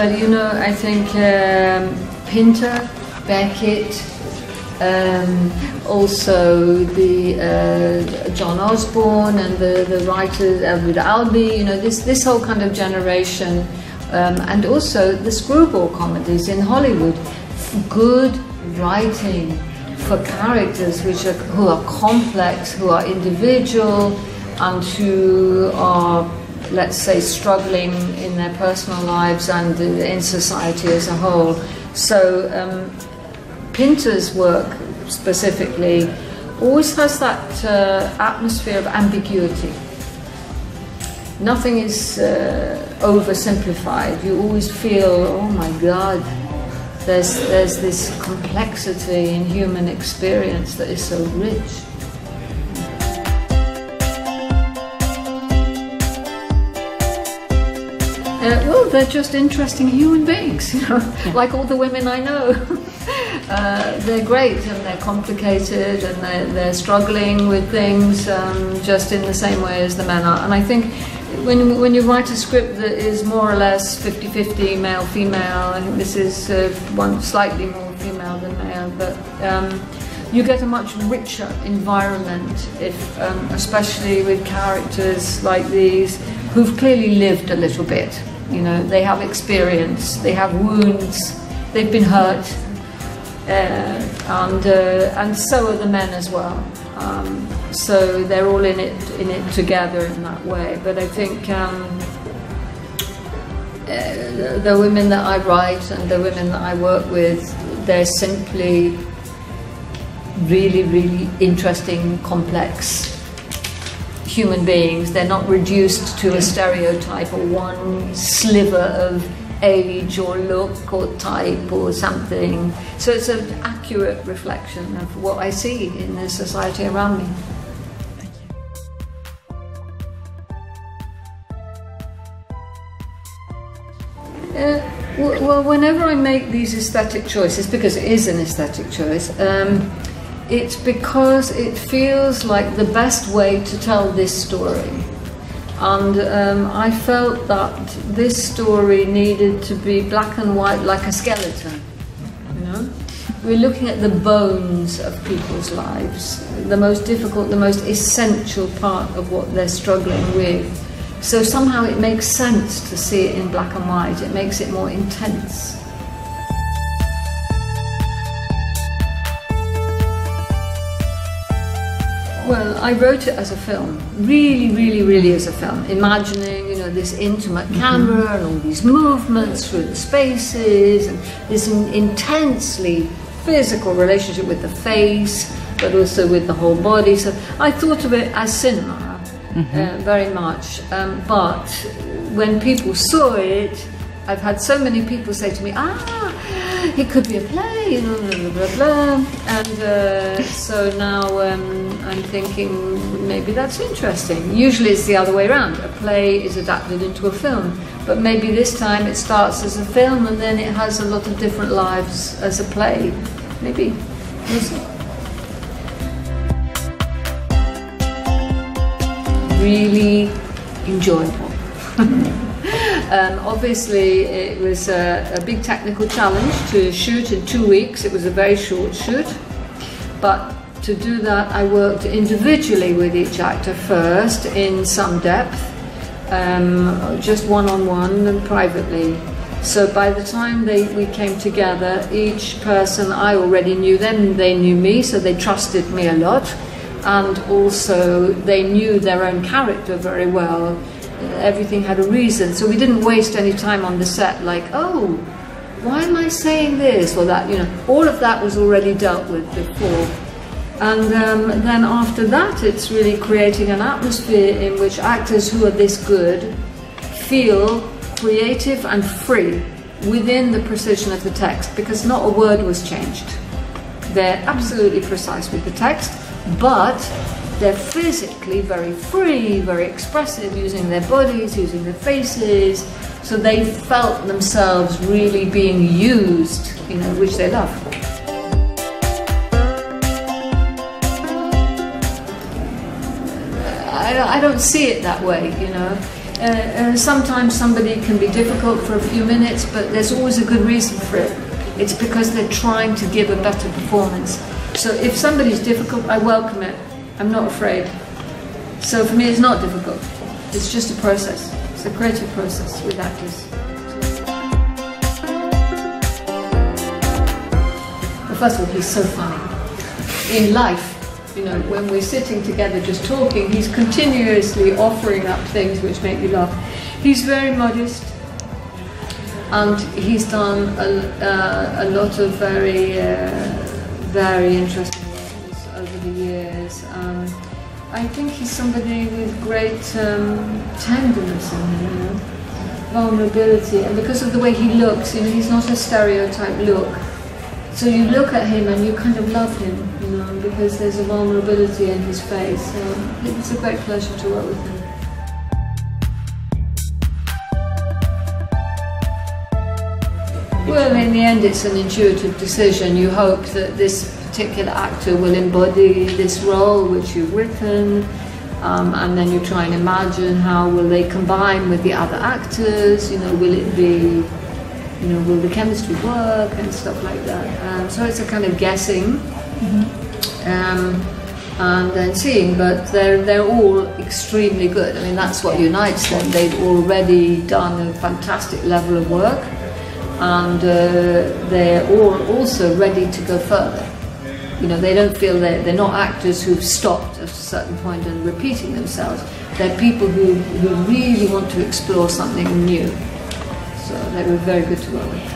Well, you know, I think Pinter, Beckett, also the John Osborne and the writers, Edward Albee, you know, this whole kind of generation, and also the screwball comedies in Hollywood. Good writing for characters who are complex, who are individual, and who are, let's say, struggling in their personal lives and in society as a whole. So Pinter's work specifically always has that atmosphere of ambiguity. Nothing is oversimplified. You always feel, oh my God, there's this complexity in human experience that is so rich. Well, they're just interesting human beings, you know, like all the women I know. They're great, and they're complicated, and they're struggling with things just in the same way as the men are. And I think when you write a script that is more or less 50-50 male-female, I think this is one slightly more female than male, but you get a much richer environment if, especially with characters like these who've clearly lived a little bit. You know, they have experience, they have wounds, they've been hurt, and so are the men as well. So they're all in it together in that way. But I think the women that I write and the women that I work with, they're simply really, really interesting, complex human beings. They're not reduced to a stereotype or one sliver of age or look or type or something. So it's an accurate reflection of what I see in the society around me. Well, whenever I make these aesthetic choices, because it is an aesthetic choice, it's because it feels like the best way to tell this story. And I felt that this story needed to be black and white like a skeleton, you know? We're looking at the bones of people's lives, the most difficult, the most essential part of what they're struggling with. So somehow it makes sense to see it in black and white. It makes it more intense. Well, I wrote it as a film, really, really, really as a film, imagining, you know, this intimate camera and all these movements through the spaces and this intensely physical relationship with the face, but also with the whole body. So I thought of it as cinema, very much. But when people saw it, I've had so many people say to me, it could be a play, you know, blah, blah, blah. And so now I'm thinking maybe that's interesting. Usually it's the other way around. A play is adapted into a film. But maybe this time it starts as a film and then it has a lot of different lives as a play. Maybe. We'll see. Really enjoyable. Obviously it was a big technical challenge to shoot in 2 weeks. It was a very short shoot, but to do that I worked individually with each actor first in some depth, just one-on-one and privately. So by the time we came together, each person, I already knew them, they knew me, so they trusted me a lot, and also they knew their own character very well. Everything had a reason, so we didn't waste any time on the set like, oh, why am I saying this or that, you know. All of that was already dealt with before. And then after that it's really creating an atmosphere in which actors who are this good feel creative and free within the precision of the text, because not a word was changed. They're absolutely precise with the text, but they're physically very free, very expressive, using their bodies, using their faces, so they felt themselves really being used, you know, which they love. I don't see it that way, you know. Sometimes somebody can be difficult for a few minutes, but there's always a good reason for it. It's because they're trying to give a better performance. So if somebody's difficult, I welcome it. I'm not afraid. So for me, it's not difficult. It's just a process. It's a creative process with actors. Well, first of all, he's so funny. In life, you know, when we're sitting together just talking, he's continuously offering up things which make you laugh. He's very modest, and he's done a lot of very interesting roles over the years. I think he's somebody with great tenderness in him, you know, vulnerability, and because of the way he looks, you know, he's not a stereotype look. So you look at him and you kind of love him, you know, because there's a vulnerability in his face. So it's a great pleasure to work with him. Well, in the end, it's an intuitive decision. You hope that this particular actor will embody this role which you've written, and then you try and imagine how will they combine with the other actors. You know, will it be, you know, will the chemistry work and stuff like that. So it's a kind of guessing, and then seeing. But they're all extremely good. I mean, that's what unites them. They've already done a fantastic level of work, and they're all also ready to go further. You know, they don't feel they're not actors who've stopped at a certain point and repeating themselves. They're people who really want to explore something new. So they were very good to work with.